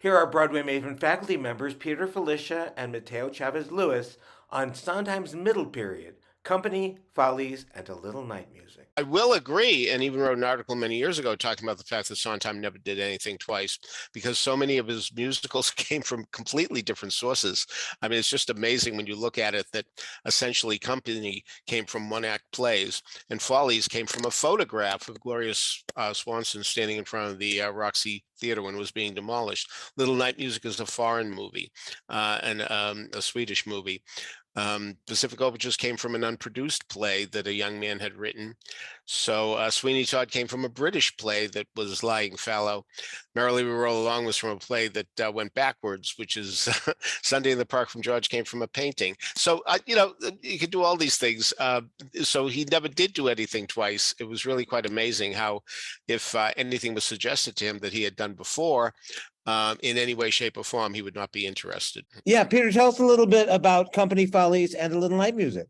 Here are Broadway Maven faculty members Peter Filichia and Mateo Chavez Lewis on Sondheim's middle period, company, follies, and a little night music. I will agree, and even wrote an article many years ago talking about the fact that Sondheim never did anything twice because so many of his musicals came from completely different sources. I mean, it's just amazing when you look at it that essentially Company came from one-act plays, and Follies came from a photograph of Gloria Swanson standing in front of the Roxy Theater when it was being demolished. Little Night Music is a foreign movie and a Swedish movie. Pacific Overtures came from an unproduced play that a young man had written. So Sweeney Todd came from a British play that was lying fallow. Merrily We Roll Along was from a play that went backwards, which is Sunday in the Park from George came from a painting. So, you could do all these things. So he never did do anything twice. It was really quite amazing how if anything was suggested to him that he had done before, in any way, shape, or form, he would not be interested. Yeah, Peter, tell us a little bit about Company, Follies, and a little night music.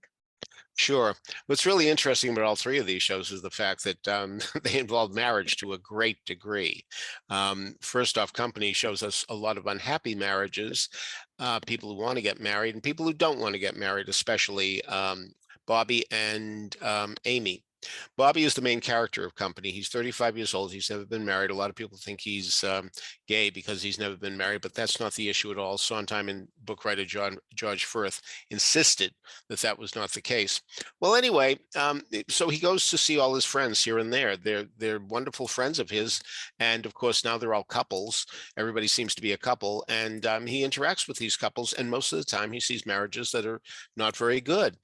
Sure. What's really interesting about all three of these shows is the fact that they involve marriage to a great degree. First off, Company shows us a lot of unhappy marriages, people who want to get married and people who don't want to get married, especially Bobby and Amy. Bobby is the main character of Company. He's 35 years old. He's never been married. A lot of people think he's gay because he's never been married, but that's not the issue at all. Sondheim and book writer George Firth insisted that that was not the case. Well, anyway, so he goes to see all his friends here and there. They're wonderful friends of his, and of course now they're all couples. Everybody seems to be a couple, and he interacts with these couples, and most of the time he sees marriages that are not very good.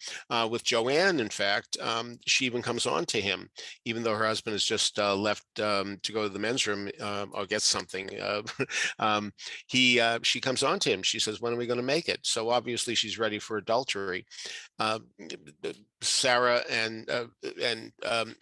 With Joanne, in fact, she even comes on to him, even though her husband has just left to go to the men's room or get something. She comes on to him. She says, "When are we going to make it?" So obviously she's ready for adultery. Uh, Sarah and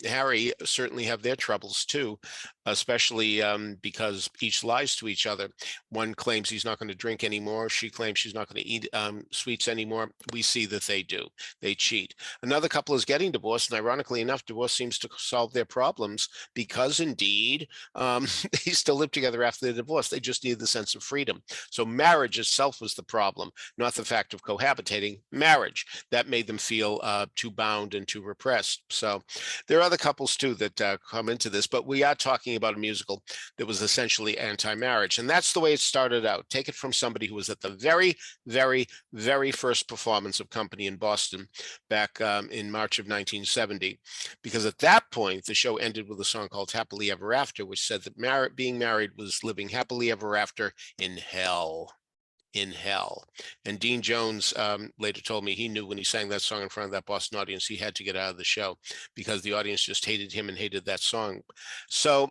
Harry certainly have their troubles too, especially because each lies to each other. One claims he's not going to drink anymore. She claims she's not going to eat sweets anymore. We see that they do. They cheat. Another couple is getting divorced, and ironically enough, divorce seems to solve their problems because indeed they still live together after the divorce. They just need the sense of freedom. So marriage itself was the problem, not the fact of cohabitating. Marriage that made them feel too bound and too repressed. So there are other couples too that come into this, but we are talking about a musical that was essentially anti-marriage, and that's the way it started out. Take it from somebody who was at the very, very, very first performance of Company in Boston back in March of 1970, because at that point the show ended with a song called Happily Ever After, which said that being married was living happily ever after in hell. In hell. And Dean Jones later told me he knew when he sang that song in front of that Boston audience, he had to get out of the show because the audience just hated him and hated that song. So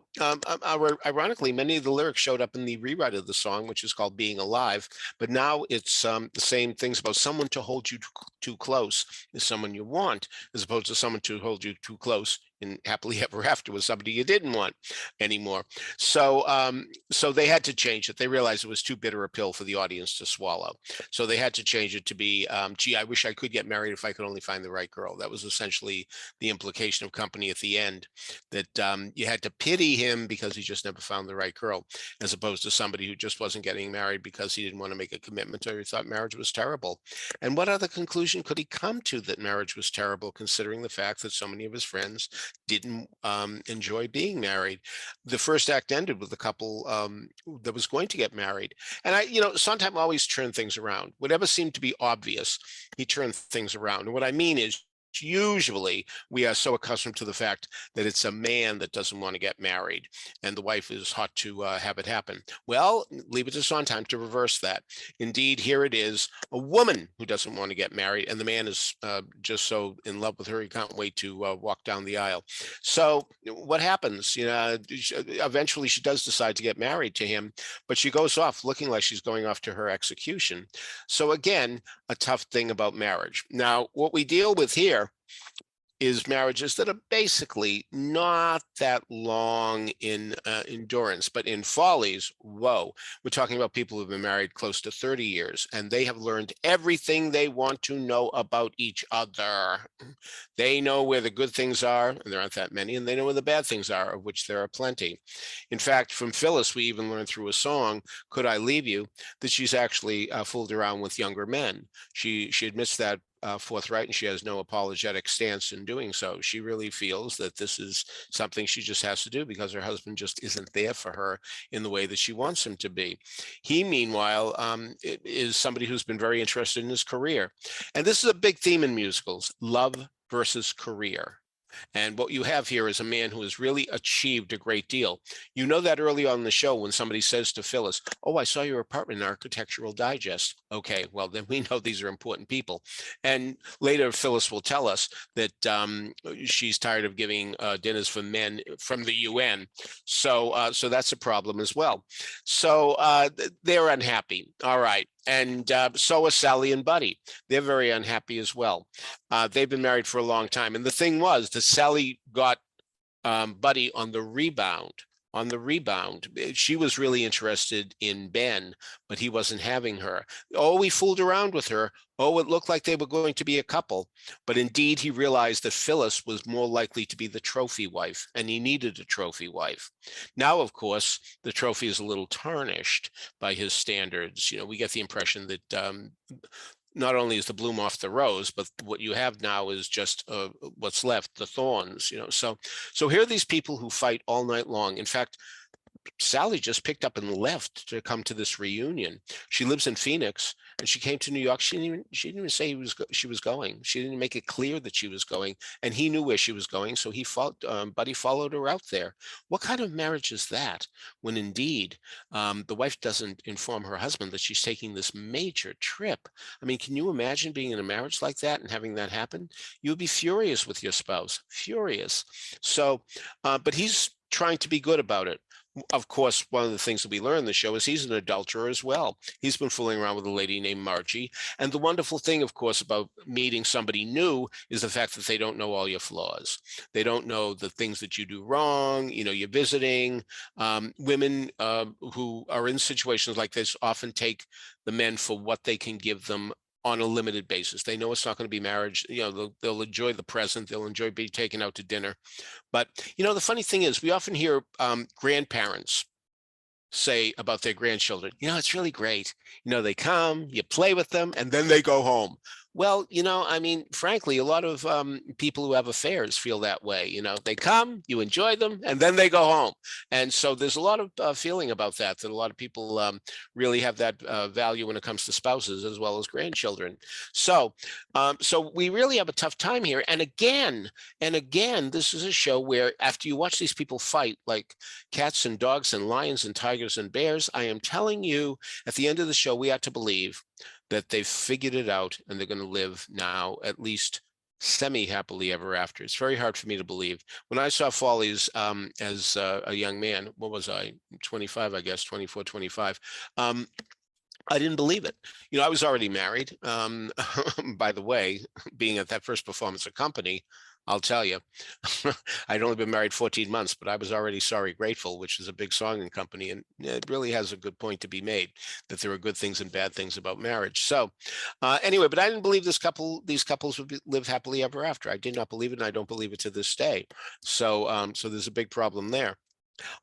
ironically, many of the lyrics showed up in the rewrite of the song, which is called Being Alive. But now it's the same things about someone to hold you too close is someone you want, as opposed to someone to hold you too close in Happily Ever After with somebody you didn't want anymore. So so they had to change it. They realized it was too bitter a pill for the audience to swallow. So they had to change it to be, gee, I wish I could get married if I could only find the right girl. That was essentially the implication of Company at the end, that you had to pity him because he just never found the right girl, as opposed to somebody who just wasn't getting married because he didn't want to make a commitment or he thought marriage was terrible. And what other conclusion could he come to that marriage was terrible, considering the fact that so many of his friends didn't enjoy being married? The first act ended with a couple that was going to get married. And Sondheim always turned things around. Whatever seemed to be obvious, he turned things around. And what I mean is, usually we are so accustomed to the fact that it's a man that doesn't want to get married and the wife is hot to have it happen. Well, leave it to Sondheim to reverse that. Indeed, here it is a woman who doesn't want to get married and the man is just so in love with her he can't wait to walk down the aisle. So what happens? Eventually she does decide to get married to him, but she goes off looking like she's going off to her execution. So again, a tough thing about marriage. Now, what we deal with here is marriages that are basically not that long in endurance. But in Follies, whoa, we're talking about people who've been married close to 30 years, and they have learned everything they want to know about each other. They know where the good things are, and there aren't that many, and they know where the bad things are, of which there are plenty. In fact, from Phyllis, we even learned through a song, Could I Leave You, that she's actually fooled around with younger men. She admits that forthright, and she has no apologetic stance in doing so. She really feels that this is something she just has to do because her husband just isn't there for her in the way that she wants him to be. He, meanwhile, is somebody who's been very interested in his career. And this is a big theme in musicals, love versus career. And what you have here is a man who has really achieved a great deal. You know that early on in the show when somebody says to Phyllis, oh, I saw your apartment in Architectural Digest. Okay, well, then we know these are important people. And later, Phyllis will tell us that she's tired of giving dinners for men from the UN. So that's a problem as well. So they're unhappy. All right. And so are Sally and Buddy. They're very unhappy as well. They've been married for a long time. And the thing was that Sally got Buddy on the rebound. She was really interested in Ben, but he wasn't having her. Oh, he fooled around with her. Oh, it looked like they were going to be a couple. But indeed, he realized that Phyllis was more likely to be the trophy wife, and he needed a trophy wife. Now, of course, the trophy is a little tarnished by his standards. We get the impression that not only is the bloom off the rose, but what you have now is just what's left, the thorns. So here are these people who fight all night long. In fact, Sally just picked up and left to come to this reunion. She lives in Phoenix, and she came to New York. She didn't even say she was going. She didn't make it clear that she was going, and he knew where she was going, so Buddy followed her out there. What kind of marriage is that? When indeed the wife doesn't inform her husband that she's taking this major trip. I mean, can you imagine being in a marriage like that and having that happen? You would be furious with your spouse, furious. So, but he's trying to be good about it. Of course, one of the things that we learn in the show is he's an adulterer as well. He's been fooling around with a lady named Margie. And the wonderful thing, of course, about meeting somebody new is the fact that they don't know all your flaws. They don't know the things that you do wrong. You're visiting. Women who are in situations like this often take the men for what they can give them on a limited basis. They know it's not going to be marriage. They'll enjoy the present. They'll enjoy being taken out to dinner. But, the funny thing is we often hear grandparents say about their grandchildren, it's really great. They come, you play with them, and then they go home. Well, I mean, frankly, a lot of people who have affairs feel that way. They come, you enjoy them, and then they go home. And so there's a lot of feeling about that a lot of people really have that value when it comes to spouses as well as grandchildren. So we really have a tough time here. And again, this is a show where after you watch these people fight like cats and dogs and lions and tigers and bears, I am telling you, at the end of the show, we have to believe that they've figured it out and they're going to live now at least semi-happily ever after. It's very hard for me to believe. When I saw Follies as a young man, what was I, 25, I guess, 24, 25, I didn't believe it. I was already married. By the way, being at that first performance of Company, I'll tell you, I'd only been married 14 months, but I was already Sorry Grateful, which is a big song in Company. And it really has a good point to be made that there are good things and bad things about marriage. So anyway, but I didn't believe these couples would live happily ever after. I did not believe it, and I don't believe it to this day. So there's a big problem there.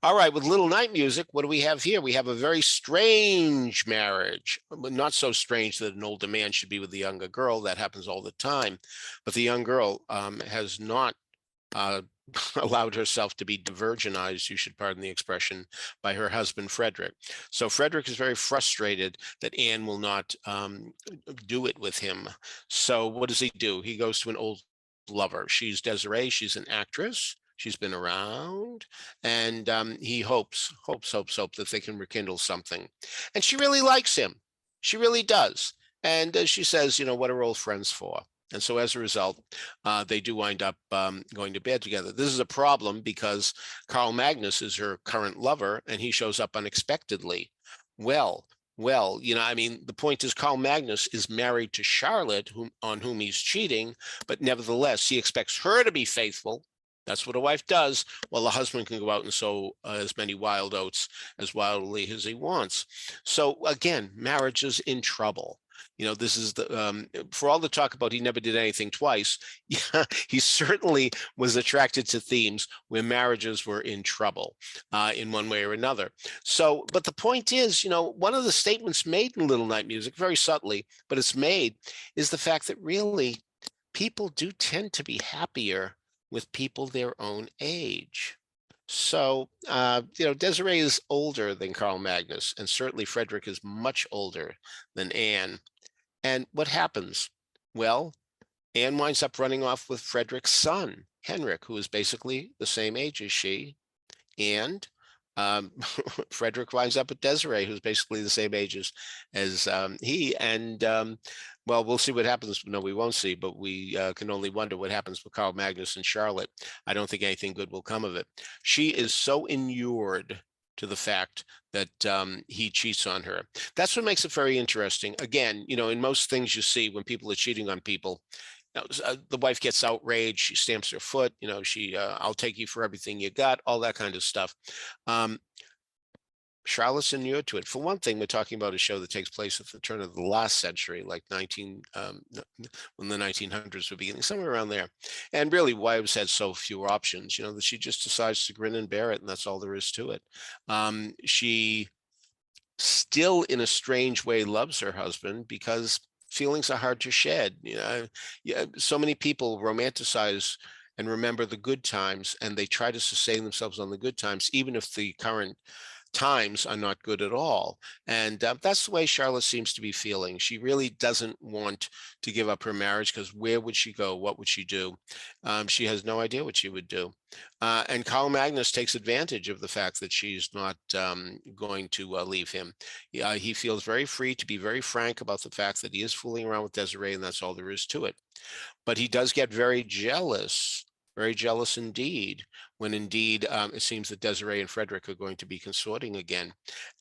All right, with Little Night Music, what do we have here? We have a very strange marriage, but not so strange that an older man should be with a younger girl. That happens all the time. But the young girl has not allowed herself to be divergenized, you should pardon the expression, by her husband, Frederick. So Frederick is very frustrated that Anne will not do it with him. So what does he do? He goes to an old lover. She's Desiree. She's an actress. She's been around, and he hopes that they can rekindle something. And she really likes him. She really does. And she says, what are old friends for? And so as a result, they do wind up going to bed together. This is a problem because Carl Magnus is her current lover, and he shows up unexpectedly. Well, Well, I mean, the point is Carl Magnus is married to Charlotte, on whom he's cheating, but nevertheless, he expects her to be faithful. That's what a wife does, while the husband can go out and sow as many wild oats as wildly as he wants. So again, marriage is in trouble. This is for all the talk about he never did anything twice. Yeah, he certainly was attracted to themes where marriages were in trouble in one way or another. So, but the point is, one of the statements made in Little Night Music, very subtly, but it's made, is the fact that really people do tend to be happier with people their own age. So, Desiree is older than Carl Magnus, and certainly Frederick is much older than Anne. And what happens? Well, Anne winds up running off with Frederick's son, Henrik, who is basically the same age as she. And Frederick winds up with Desiree, who's basically the same age as he. And well, we'll see what happens. No, we won't see, but we can only wonder what happens with Carl Magnus and Charlotte. I don't think anything good will come of it. She is so inured to the fact that he cheats on her. That's what makes it very interesting. Again, in most things you see when people are cheating on people, the wife gets outraged. She stamps her foot. I'll take you for everything you got, all that kind of stuff. Charlotte's inured to it. For one thing, we're talking about a show that takes place at the turn of the last century, like when the 1900s were beginning, somewhere around there. And really, wives had so few options, that she just decides to grin and bear it, and that's all there is to it. She still, in a strange way, loves her husband because feelings are hard to shed. So many people romanticize and remember the good times, and they try to sustain themselves on the good times, even if the current times are not good at all. And that's the way Charlotte seems to be feeling. She really doesn't want to give up her marriage, because where would she go? What would she do? She has no idea what she would do. And Carl Magnus takes advantage of the fact that she's not going to leave him. He feels very free to be very frank about the fact that he is fooling around with Desiree, and that's all there is to it. But he does get very jealous indeed, when indeed it seems that Desiree and Frederick are going to be consorting again.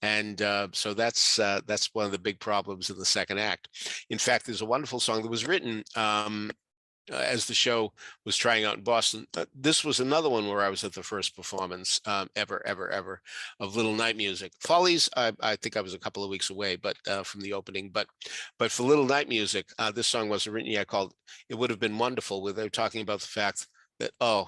And so that's one of the big problems in the second act. In fact, there's a wonderful song that was written as the show was trying out in Boston. This was another one where I was at the first performance ever of Little Night Music. Follies, I think I was a couple of weeks away, but from the opening. But for Little Night Music, this song wasn't written yet, called "It Would Have Been Wonderful," where they're talking about the fact that, oh,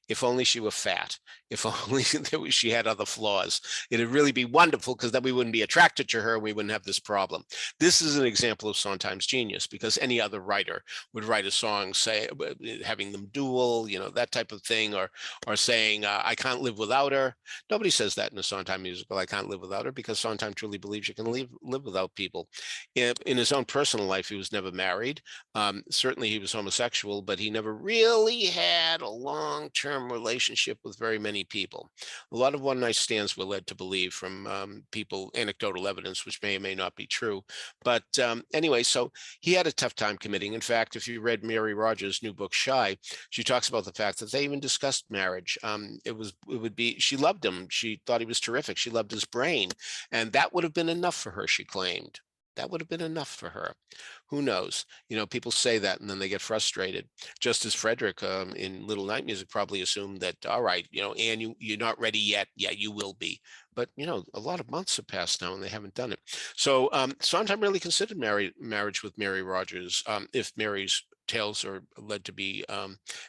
if only she were fat, if only she had other flaws, it'd really be wonderful, because then we wouldn't be attracted to her and we wouldn't have this problem. This is an example of Sondheim's genius, because any other writer would write a song, say, having them duel, that type of thing, or saying, I can't live without her. Nobody says that in a Sondheim musical, I can't live without her, because Sondheim truly believes you can live without people. In his own personal life, he was never married. Certainly he was homosexual, but he never really had a long-term relationship with very many people. A lot of one-night stands were led to believe from people, anecdotal evidence, which may or may not be true. But anyway, so he had a tough time committing. In fact, if you read Mary Rogers' new book, Shy, she talks about the fact that they even discussed marriage. She loved him. She thought he was terrific. She loved his brain. And that would have been enough for her, she claimed. That would have been enough for her. Who knows? People say that and then they get frustrated. Just as Frederick in Little Night Music probably assumed that, all right, Anne, you're not ready yet. Yeah, you will be. But, a lot of months have passed now and they haven't done it. So Sondheim really considered marriage with Mary Rogers, if Mary's tales are led to be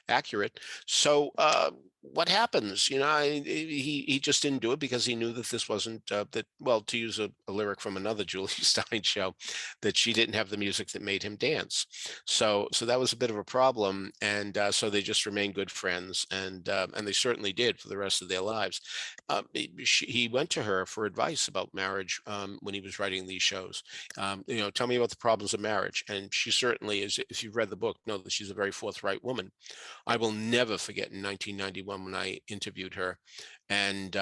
accurate. So what happens? He just didn't do it because he knew that this wasn't well, to use a lyric from another Julie Stein show, that she didn't have the music that made him dance. So that was a bit of a problem, and so they just remained good friends, and they certainly did for the rest of their lives. He went to her for advice about marriage when he was writing these shows. Tell me about the problems of marriage, and she certainly is. If you've read the book, know that she's a very forthright woman. I will never forget in 1991 when I interviewed her, and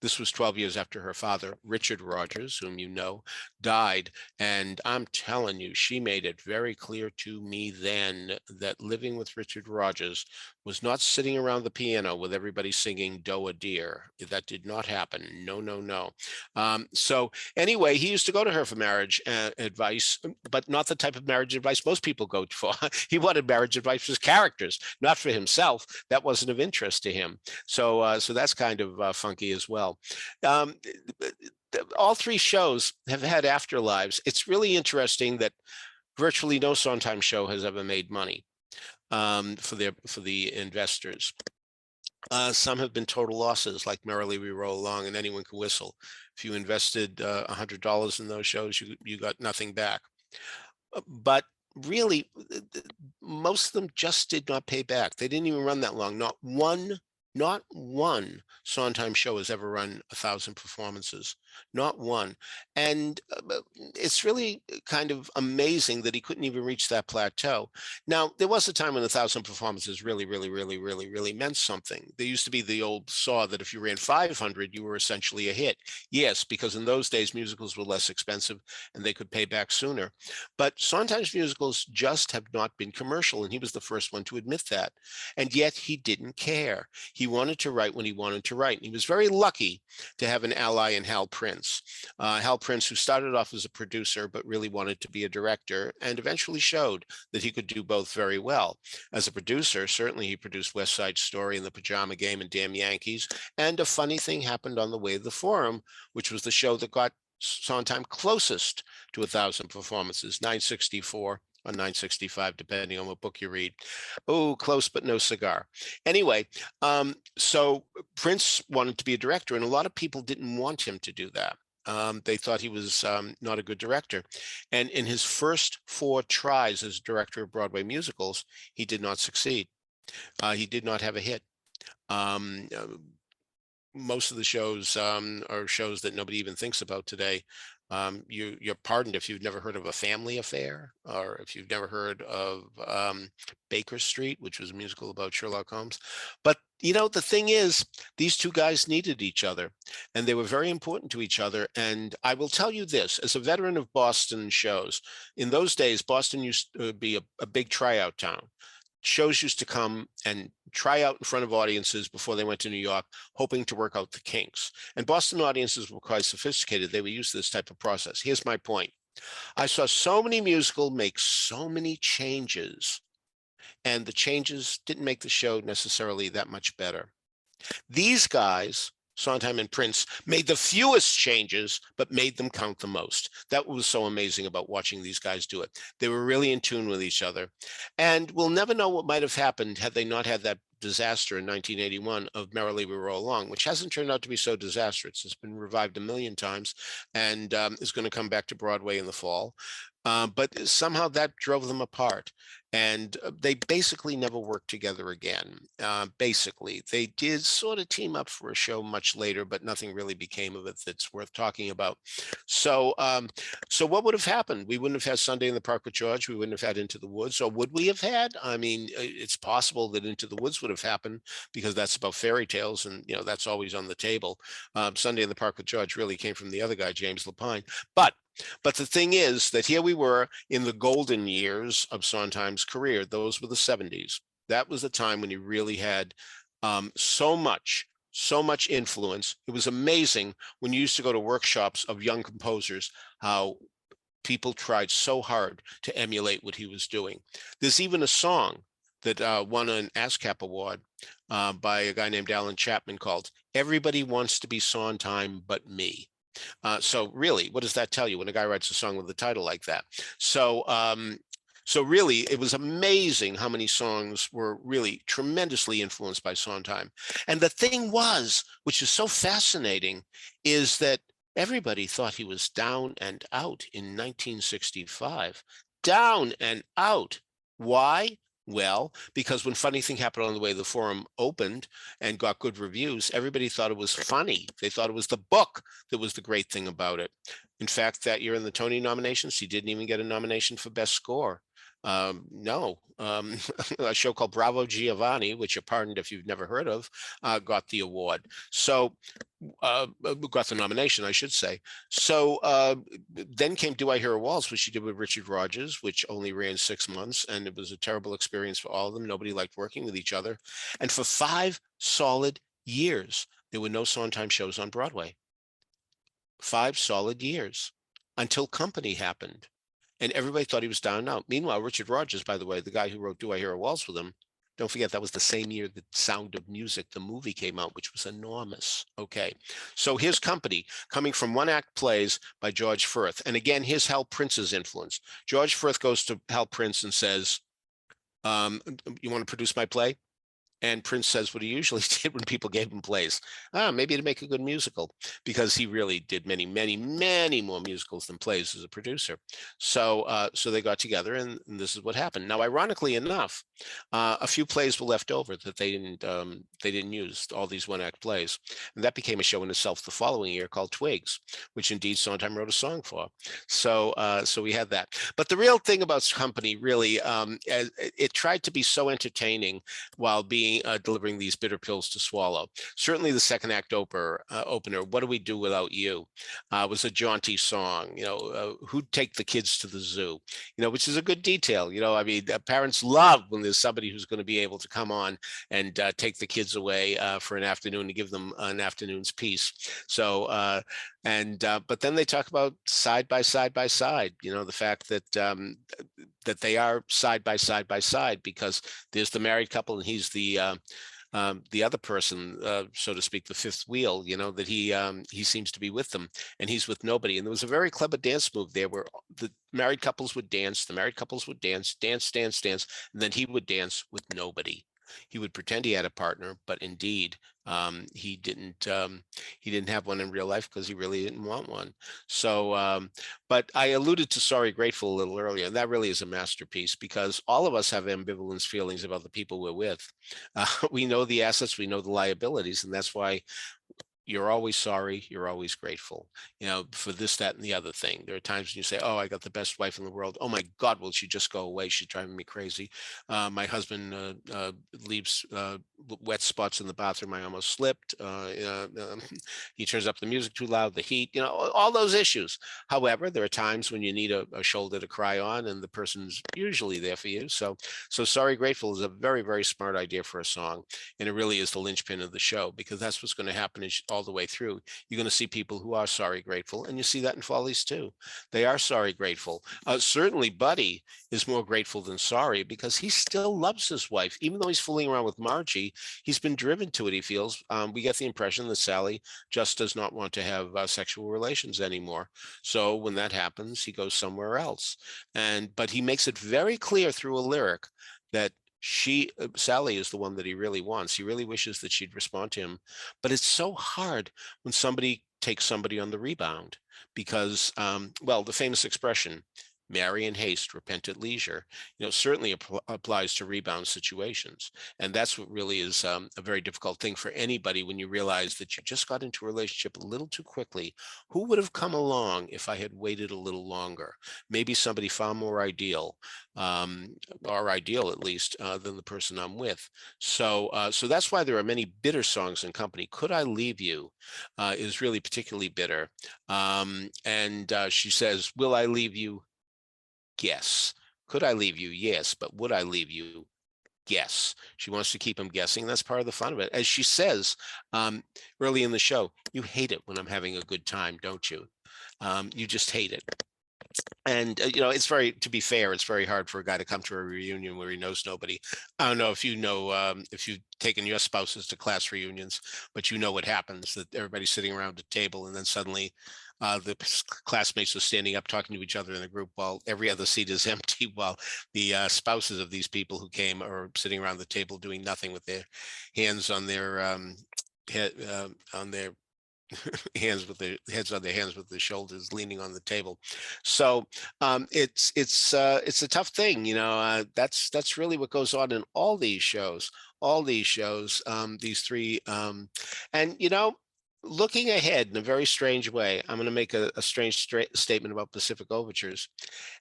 This was 12 years after her father, Richard Rogers, whom you know, died. And I'm telling you, she made it very clear to me then that living with Richard Rogers was not sitting around the piano with everybody singing "Doe a Deer." That did not happen. No, no, no. So anyway, he used to go to her for marriage advice, but not the type of marriage advice most people go for. He wanted marriage advice for his characters, not for himself. That wasn't of interest to him. So that's kind of funky as well. Um, all three shows have had afterlives. It's really interesting that virtually no Sondheim show has ever made money for the investors. Some have been total losses, like Merrily We Roll Along and Anyone Can Whistle. If you invested $100 in those shows, you got nothing back. But really, most of them just did not pay back. They didn't even run that long. Not one Sondheim show has ever run 1,000 performances. Not one. And it's really kind of amazing that he couldn't even reach that plateau. Now, there was a time when 1,000 performances really meant something. There used to be the old saw that if you ran 500, you were essentially a hit. Yes, because in those days, musicals were less expensive and they could pay back sooner. But Sondheim's musicals just have not been commercial, and he was the first one to admit that. And yet he didn't care. He wanted to write when he wanted to write. And he was very lucky to have an ally in Hal Prince. Hal Prince, who started off as a producer, but really wanted to be a director, and eventually showed that he could do both very well. As a producer, certainly he produced West Side Story and The Pajama Game and Damn Yankees. And a funny thing happened on the way to the Forum, which was the show that got Sondheim closest to 1,000 performances, 964 or 965, depending on what book you read. Oh, close, but no cigar. Anyway, so Prince wanted to be a director, and a lot of people didn't want him to do that. They thought he was not a good director. And in his first 4 tries as director of Broadway musicals, he did not succeed. He did not have a hit. Most of the shows are shows that nobody even thinks about today. You're pardoned if you've never heard of A Family Affair, or if you've never heard of Baker Street, which was a musical about Sherlock Holmes. But the thing is, these two guys needed each other, and they were very important to each other. And I will tell you this, as a veteran of Boston shows, in those days, Boston used to be a big tryout town. Shows used to come and try out in front of audiences before they went to New York, hoping to work out the kinks. And Boston audiences were quite sophisticated. They would use this type of process. Here's my point. I saw so many musicals make so many changes, and the changes didn't make the show necessarily that much better. These guys, Sondheim and Prince, made the fewest changes, but made them count the most. That was so amazing about watching these guys do it. They were really in tune with each other. And we'll never know what might have happened had they not had that disaster in 1981 of Merrily We Roll Along, which hasn't turned out to be so disastrous. It's been revived a million times and is going to come back to Broadway in the fall. But somehow that drove them apart. And they basically never worked together again. Basically, they did sort of team up for a show much later, but nothing really became of it that's worth talking about. So what would have happened? We wouldn't have had Sunday in the Park with George. We wouldn't have had Into the Woods. Or would we have had? I mean, it's possible that Into the Woods would have happened because that's about fairy tales, and that's always on the table. Sunday in the Park with George really came from the other guy, James Lapine. But the thing is that here we were in the golden years of Sondheim's career. Those were the 70s. That was the time when he really had so much influence. It was amazing when you used to go to workshops of young composers, how people tried so hard to emulate what he was doing. There's even a song that won an ASCAP award by a guy named Alan Chapman called "Everybody Wants to Be Sondheim But Me." So really, what does that tell you when a guy writes a song with a title like that? So really, it was amazing how many songs were really tremendously influenced by Sondheim. And the thing was, which is so fascinating, is that everybody thought he was down and out in 1965. Down and out. Why? Well, because when Funny Thing Happened on the Way the Forum opened and got good reviews, everybody thought it was funny. They thought it was the book that was the great thing about it. In fact, that year in the Tony nominations, he didn't even get a nomination for Best Score. No, a show called Bravo Giovanni, which you're pardoned if you've never heard of, got the award. So got the nomination, I should say. So then came Do I Hear a Waltz, which she did with Richard Rogers, which only ran 6 months. And it was a terrible experience for all of them. Nobody liked working with each other. And for 5 solid years, there were no Sondheim shows on Broadway. 5 solid years until Company happened. And everybody thought he was down and out. Meanwhile, Richard Rogers, by the way, the guy who wrote Do I Hear a Waltz with him, don't forget that was the same year that Sound of Music, the movie, came out, which was enormous. Okay. So his Company, coming from one-act plays by George Firth. And again, here's Hal Prince's influence. George Firth goes to Hal Prince and says, you want to produce my play? And Prince says what he usually did when people gave him plays. Maybe to make a good musical, because he really did many, many, many more musicals than plays as a producer. So they got together, and this is what happened. Now, ironically enough, a few plays were left over that they didn't use, all these one-act plays. And that became a show in itself the following year called Twigs, which indeed Sondheim wrote a song for. So we had that. But the real thing about Company, really, it tried to be so entertaining while being delivering these bitter pills to swallow. Certainly the second act opener, What Do We Do Without You, was a jaunty song, who'd take the kids to the zoo, which is a good detail. I mean, parents love when there's somebody who's going to be able to come on and take the kids away for an afternoon to give them an afternoon's peace. So, but then they talk about side by side by side, the fact that that they are side by side by side, because there's the married couple and he's the other person, so to speak, the fifth wheel, that he seems to be with them, and he's with nobody. And there was a very clever dance move there where the married couples would dance, dance, and then he would dance with nobody. He would pretend he had a partner, but indeed he didn't have one in real life, because he really didn't want one. So but I alluded to Sorry Grateful a little earlier, and that really is a masterpiece, because all of us have ambivalence feelings about the people we're with. We know the assets, we know the liabilities, and that's why you're always sorry, you're always grateful, for this, that, and the other thing. There are times when you say, oh, I got the best wife in the world. Oh my God, will she just go away? She's driving me crazy. My husband leaves wet spots in the bathroom. I almost slipped. He turns up the music too loud, the heat, all those issues. However, there are times when you need a shoulder to cry on, and the person's usually there for you. So Sorry Grateful is a very, very smart idea for a song. And it really is the linchpin of the show, because that's what's going to happen all the way through. You're going to see people who are sorry grateful, and you see that in Follies too. They are sorry grateful. Certainly Buddy is more grateful than sorry, because he still loves his wife. Even though he's fooling around with Margie, he's been driven to it, he feels. We get the impression that Sally just does not want to have sexual relations anymore. So when that happens, he goes somewhere else. But he makes it very clear through a lyric that Sally is the one that he really wants. He really wishes that she'd respond to him. But it's so hard when somebody takes somebody on the rebound, because, the famous expression, marry in haste, repent at leisure, certainly applies to rebound situations. And that's what really is a very difficult thing for anybody, when you realize that you just got into a relationship a little too quickly. Who would have come along if I had waited a little longer? Maybe somebody far more ideal, or ideal at least, than the person I'm with. So that's why there are many bitter songs in Company. Could I Leave You is really particularly bitter. And she says, will I leave you? Yes. Could I leave you? Yes. But would I leave you? Yes. She wants to keep him guessing. That's part of the fun of it. As she says early in the show, you hate it when I'm having a good time, don't you? You just hate it. And, to be fair, it's very hard for a guy to come to a reunion where he knows nobody. I don't know if if you've taken your spouses to class reunions, but you know what happens, that everybody's sitting around a table, and then suddenly the classmates are standing up talking to each other in the group while every other seat is empty, while the spouses of these people who came are sitting around the table doing nothing with their hands on their head, on their hands, with their heads on their hands, with their shoulders leaning on the table. So it's a tough thing, that's really what goes on in all these shows, these three, and looking ahead in a very strange way, I'm going to make a strange statement about Pacific Overtures,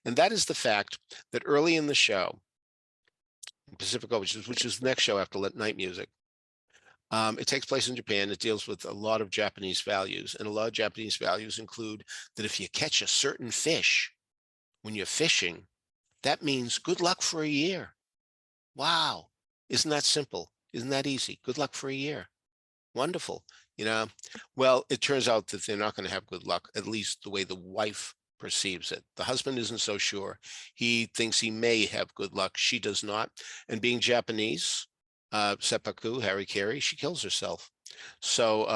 and that is the fact that early in the show, Pacific Overtures, which is the next show after Night Music, it takes place in Japan. It deals with a lot of Japanese values, and a lot of Japanese values include that if you catch a certain fish when you're fishing, that means good luck for a year. Wow. Isn't that simple? Isn't that easy? Good luck for a year. Wonderful. You know, well, it turns out that they're not going to have good luck, at least the way the wife perceives it. The husband isn't so sure. He thinks he may have good luck. She does not. And being Japanese, seppuku, Harikari, she kills herself. So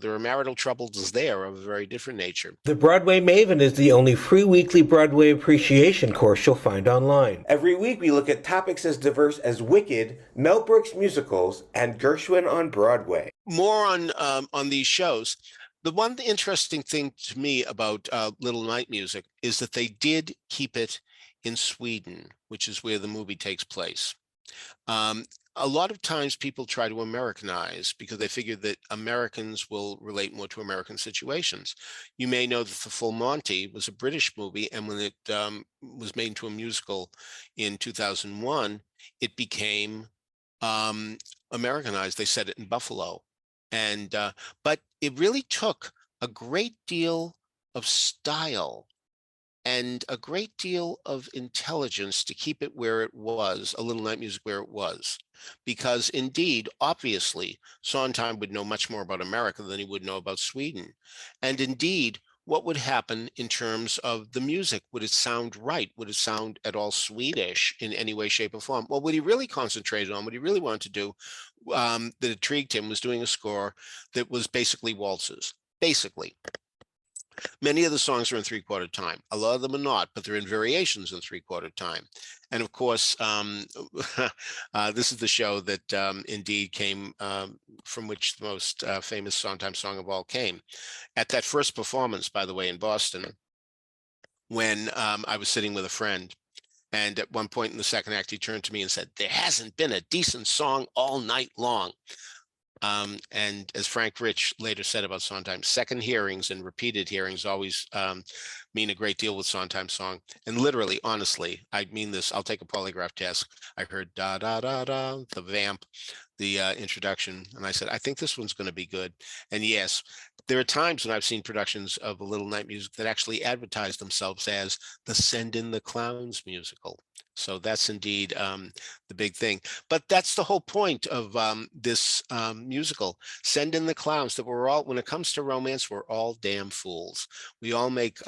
there are marital troubles there of a very different nature. The Broadway Maven is the only free weekly Broadway appreciation course you'll find online. Every week we look at topics as diverse as Wicked, Mel Brooks musicals, and Gershwin on Broadway. More on these shows. The one interesting thing to me about Little Night Music is that they did keep it in Sweden, which is where the movie takes place. A lot of times people try to Americanize because they figure that Americans will relate more to American situations. You may know that The Full Monty was a British movie, and when it was made into a musical in 2001, it became Americanized. They said it in Buffalo. And but it really took a great deal of style and a great deal of intelligence to keep it where it was, A Little Night Music where it was. Because indeed, obviously, Sondheim would know much more about America than he would know about Sweden. And indeed, what would happen in terms of the music? Would it sound right? Would it sound at all Swedish in any way, shape, or form? Well, what he really concentrated on, what he really wanted to do, that intrigued him, was doing a score that was basically waltzes. Basically, many of the songs are in three-quarter time. A lot of them are not, but they're in variations in three-quarter time. And of course, this is the show that indeed came from which the most famous Sondheim song of all came. At that first performance, by the way, in Boston, when I was sitting with a friend, and at one point in the second act, he turned to me and said, "There hasn't been a decent song all night long." And as Frank Rich later said about Sondheim, second hearings and repeated hearings always mean a great deal with Sondheim's song. And literally, honestly, I mean this. I'll take a polygraph test. I heard da da da da, the vamp, the introduction, and I said, I think this one's going to be good. And yes, there are times when I've seen productions of A Little Night Music that actually advertise themselves as the Send in the Clowns musical. So that's indeed the big thing. But that's the whole point of this musical. Send in the clowns. That we're all, when it comes to romance, we're all damn fools. We all make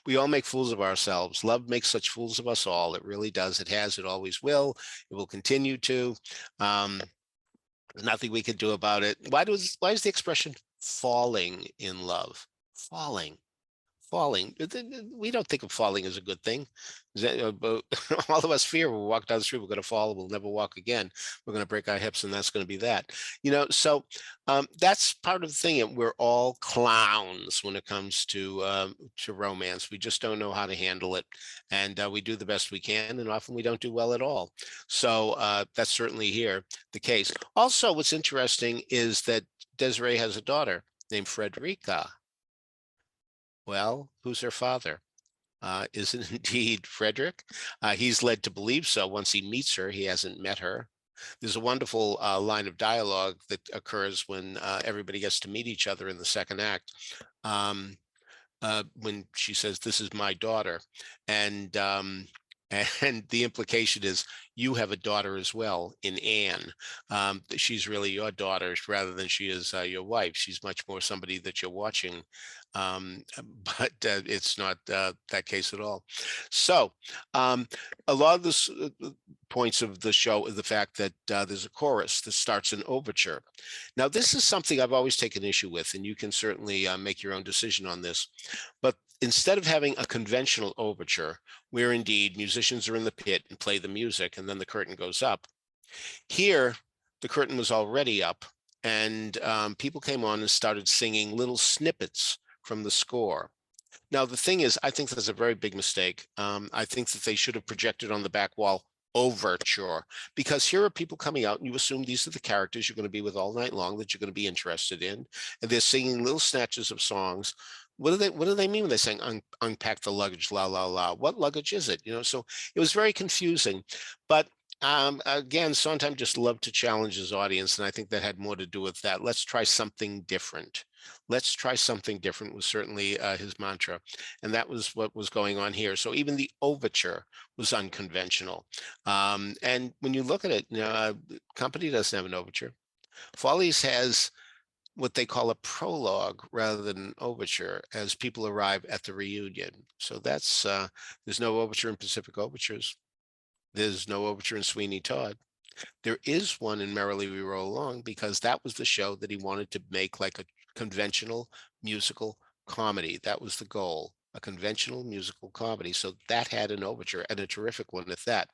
we all make fools of ourselves. Love makes such fools of us all. It really does. It has. It always will. It will continue to. There's nothing we can do about it. Why is the expression falling in love? Falling. We don't think of falling as a good thing. But all of us fear we'll walk down the street, we're going to fall, we'll never walk again. We're going to break our hips, and that's going to be that. So that's part of the thing. And we're all clowns when it comes to romance. We just don't know how to handle it, and we do the best we can, and often we don't do well at all. So that's certainly here the case. Also, what's interesting is that Desiree has a daughter named Frederica. Well, who's her father? Is it indeed Frederick? He's led to believe so once he meets her. He hasn't met her. There's a wonderful line of dialogue that occurs when everybody gets to meet each other in the second act. When she says, "This is my daughter," and and the implication is you have a daughter as well in Anne. She's really your daughter rather than she is your wife. She's much more somebody that you're watching, but it's not that case at all. So a lot of the points of the show is the fact that there's a chorus that starts an overture. Now, this is something I've always taken issue with, and you can certainly make your own decision on this. But instead of having a conventional overture, where indeed musicians are in the pit and play the music, and then the curtain goes up, here the curtain was already up, and people came on and started singing little snippets from the score. Now, the thing is, I think that's a very big mistake. I think that they should have projected on the back wall overture, because here are people coming out and you assume these are the characters you're going to be with all night long, that you're going to be interested in, and they're singing little snatches of songs. What do they mean when they saying unpack the luggage, la la la? What luggage is it? So it was very confusing. But again, Sondheim just loved to challenge his audience, and I think that had more to do with that. Let's try something different. Let's try something different was certainly his mantra, and that was what was going on here. So even the overture was unconventional. And when you look at it, company doesn't have an overture. Follies has what they call a prologue rather than an overture as people arrive at the reunion. So that's there's no overture in Pacific Overtures. There's no overture in Sweeney Todd. There is one in Merrily We Roll Along, because that was the show that he wanted to make like a conventional musical comedy. That was the goal, a conventional musical comedy. So that had an overture, and a terrific one at that.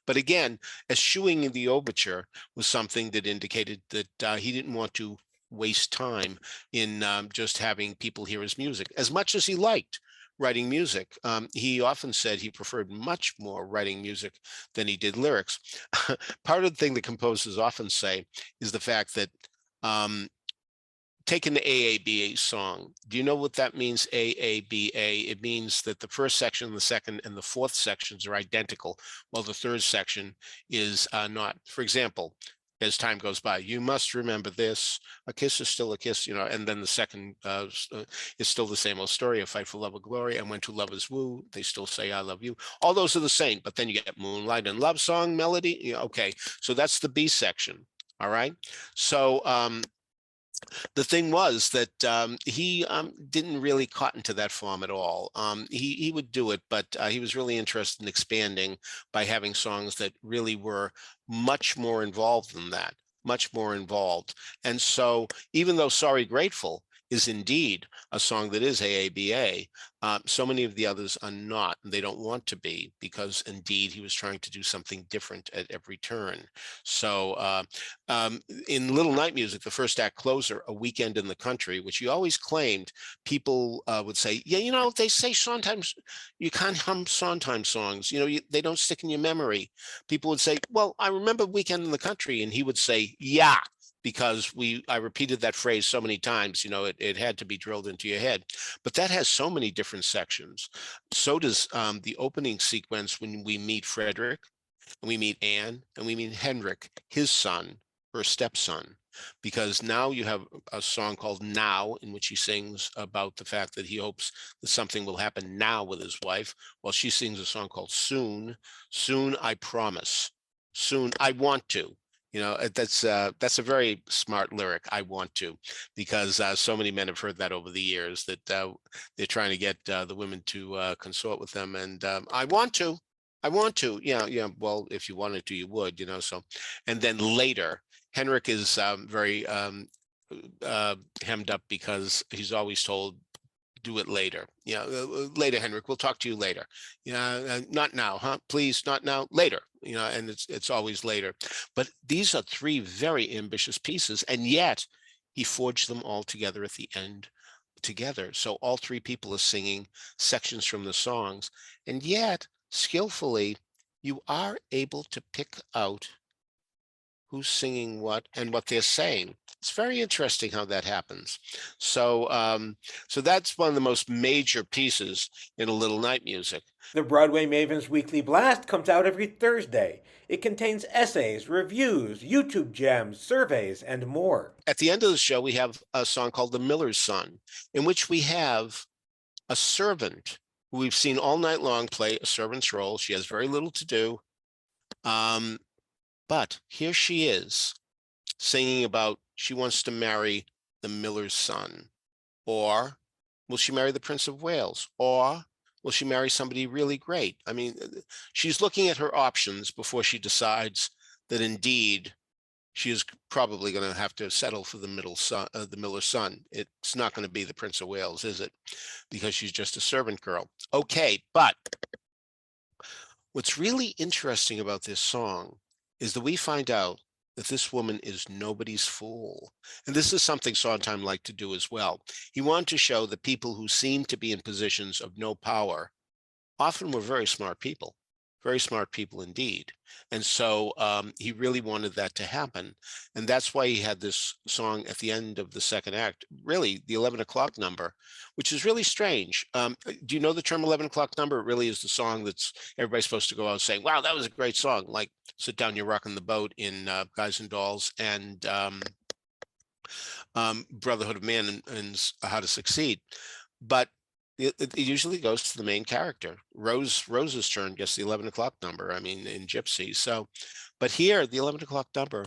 But again, eschewing the overture was something that indicated that he didn't want to waste time in just having people hear his music as much as he liked writing music. He often said he preferred much more writing music than he did lyrics. Part of the thing that composers often say is the fact that take an AABA song. Do you know what that means, AABA? It means that the first section, the second, and the fourth sections are identical, while the third section is not. For example, as time goes by, you must remember this, a kiss is still a kiss, and then the second is still the same old story, a fight for love or glory, and when two lovers woo, they still say I love you. All those are the same, but then you get moonlight and love song melody. Okay, so that's the B section. All right, so the thing was that he didn't really cotton to that form at all. He would do it, but he was really interested in expanding by having songs that really were much more involved than that, much more involved. And so even though Sorry Grateful is indeed a song that is AABA, so many of the others are not, and they don't want to be, because indeed he was trying to do something different at every turn. So in Little Night Music, the first act closer, A Weekend in the Country, which he always claimed, people would say, yeah, they say sometimes you can't hum Sondheim songs, they don't stick in your memory. People would say, well, I remember Weekend in the Country, and he would say, yeah, because I repeated that phrase so many times, it had to be drilled into your head. But that has so many different sections. So does the opening sequence when we meet Frederick, and we meet Anne, and we meet Henrik, his son, her stepson, because now you have a song called Now, in which he sings about the fact that he hopes that something will happen now with his wife, while she sings a song called Soon. Soon I promise. Soon I want to. That's a very smart lyric, I want to, because so many men have heard that over the years, that they're trying to get the women to consort with them, and I want to. Yeah. Well, if you wanted to, you would, so. And then later, Henrik is very hemmed up, because he's always told, do it later. Later, Henrik, we'll talk to you later. Not now, huh? Please, not now, later. And it's always later. But these are three very ambitious pieces, and yet he forged them all together at the end together. So all three people are singing sections from the songs, and yet skillfully, you are able to pick out who's singing what and what they're saying. It's very interesting how that happens. So, so that's one of the most major pieces in A Little Night Music. The Broadway Maven's Weekly Blast comes out every Thursday. It contains essays, reviews, YouTube gems, surveys, and more. At the end of the show, we have a song called The Miller's Son, in which we have a servant who we've seen all night long play a servant's role. She has very little to do. But here she is singing about she wants to marry the miller's son. Or will she marry the Prince of Wales? Or will she marry somebody really great? I mean, she's looking at her options before she decides that indeed she is probably going to have to settle for the miller's son. It's not going to be the Prince of Wales, is it? Because she's just a servant girl. Okay, but what's really interesting about this song is that we find out that this woman is nobody's fool. And this is something Sondheim liked to do as well. He wanted to show that people who seemed to be in positions of no power often were very smart people. very smart people indeed. And so he really wanted that to happen. And that's why he had this song at the end of the second act, really the 11 o'clock number, which is really strange. Do you know the term 11 o'clock number? It really is the song that's everybody's supposed to go out saying, wow, that was a great song. Like Sit Down, You're Rocking the Boat in Guys and Dolls and Brotherhood of Man and How to Succeed. But it usually goes to the main character. Rose's turn gets the 11 o'clock number, I mean, in Gypsy. So, but here, the 11 o'clock number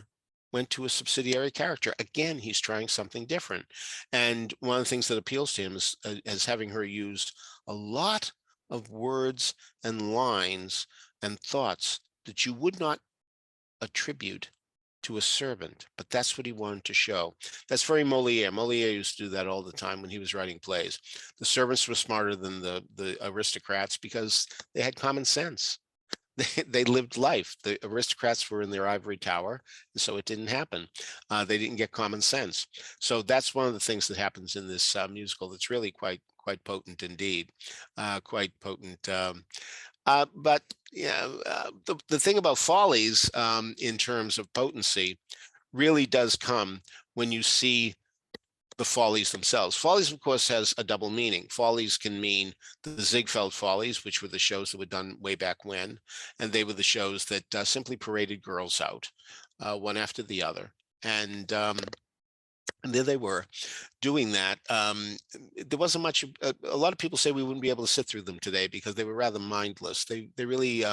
went to a subsidiary character. Again, he's trying something different. And one of the things that appeals to him is having her use a lot of words and lines and thoughts that you would not attribute to a servant, but that's what he wanted to show. That's very Moliere. Moliere used to do that all the time when he was writing plays. The servants were smarter than the aristocrats because they had common sense. They lived life. The aristocrats were in their ivory tower, and so it didn't happen. They didn't get common sense. So that's one of the things that happens in this musical that's really quite potent indeed, quite potent. But yeah, the thing about Follies in terms of potency really does come when you see the Follies themselves. Follies, of course, has a double meaning. Follies can mean the Ziegfeld Follies, which were the shows that were done way back when, and they were the shows that simply paraded girls out, one after the other. And there they were doing that. There wasn't much. A lot of people say we wouldn't be able to sit through them today because they were rather mindless. They really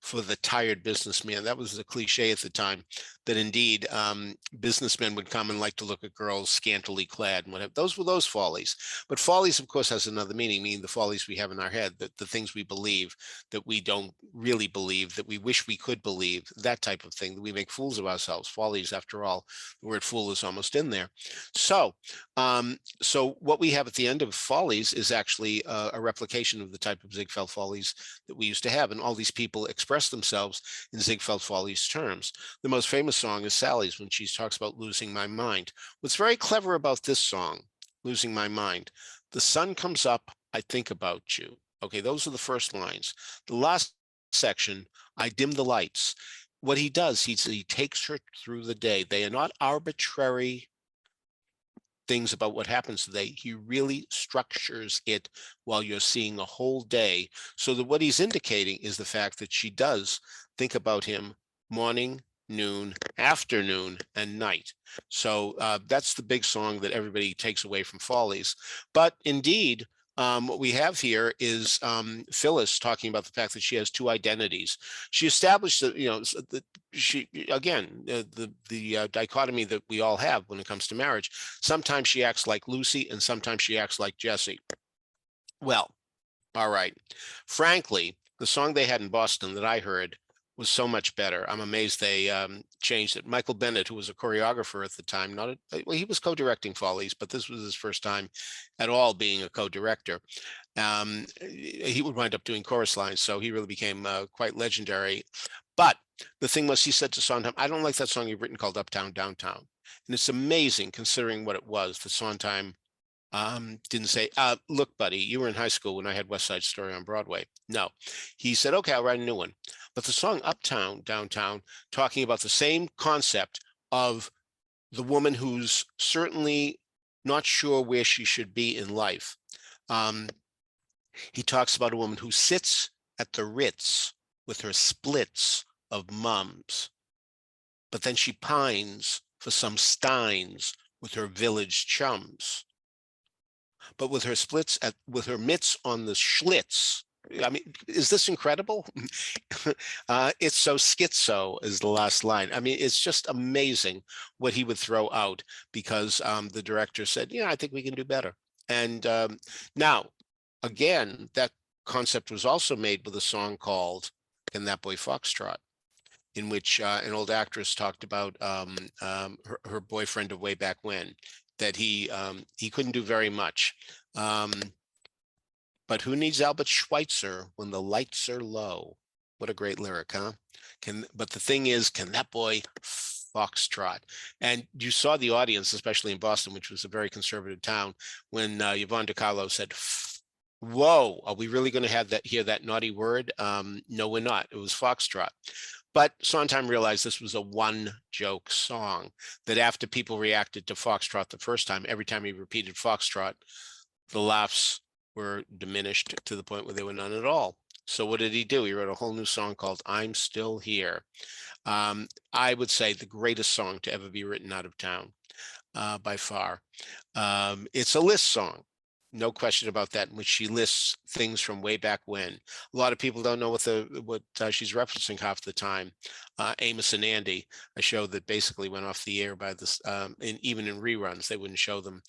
for the tired businessman. That was the cliche at the time, that indeed businessmen would come and like to look at girls scantily clad and whatever. Those were those Follies. But Follies, of course, has another meaning, meaning the follies we have in our head, that the things we believe that we don't really believe, that we wish we could believe, that type of thing, that we make fools of ourselves. Follies, after all, the word fool is almost in there. So what we have at the end of Follies is actually a replication of the type of Ziegfeld Follies that we used to have. And all these people express themselves in Ziegfeld Follies terms. The most famous song is Sally's, when she talks about losing my mind. What's very clever about this song, Losing My Mind, the sun comes up, I think about you. Okay, those are the first lines. The last section, I dim the lights. What he does, he takes her through the day. They are not arbitrary things about what happens today. He really structures it while you're seeing a whole day, so that what he's indicating is the fact that she does think about him morning, noon, afternoon, and night. So that's the big song that everybody takes away from Follies. But indeed, what we have here is Phyllis talking about the fact that she has two identities. She established that, she, again, the dichotomy that we all have when it comes to marriage. Sometimes she acts like Lucy and sometimes she acts like Jessie. Well, all right. Frankly, the song they had in Boston that I heard was so much better. I'm amazed they changed it. Michael Bennett, who was a choreographer at the time, he was co-directing Follies, but this was his first time at all being a co-director. He would wind up doing chorus lines, so he really became quite legendary. But the thing was, he said to Sondheim, I don't like that song you've written called Uptown, Downtown. And it's amazing considering what it was that Sondheim didn't say, look, buddy, you were in high school when I had West Side Story on Broadway. No, he said, okay, I'll write a new one. But the song Uptown, Downtown, talking about the same concept of the woman who's certainly not sure where she should be in life. He talks about a woman who sits at the Ritz with her splits of mums, but then she pines for some steins with her village chums. But with her with her mitts on the Schlitz. I mean, is this incredible? It's so schizo is the last line. I mean, it's just amazing what he would throw out because the director said, yeah, I think we can do better. And now, again, that concept was also made with a song called Can That Boy Foxtrot, in which an old actress talked about her boyfriend of way back when, that he couldn't do very much. But who needs Albert Schweitzer when the lights are low? What a great lyric, huh? But the thing is, can that boy foxtrot? And you saw the audience, especially in Boston, which was a very conservative town, when Yvonne DiCarlo said Whoa, are we really going to have hear that naughty word? No, we're not. It was Foxtrot. But Sondheim realized this was a one joke song, that after people reacted to Foxtrot the first time, every time he repeated Foxtrot, the laughs were diminished to the point where they were none at all. So what did he do? He wrote a whole new song called I'm Still Here. I would say the greatest song to ever be written out of town, by far. It's a list song. No question about that, in which she lists things from way back when. A lot of people don't know what she's referencing half the time. Amos and Andy, a show that basically went off the air by this, even in reruns, they wouldn't show them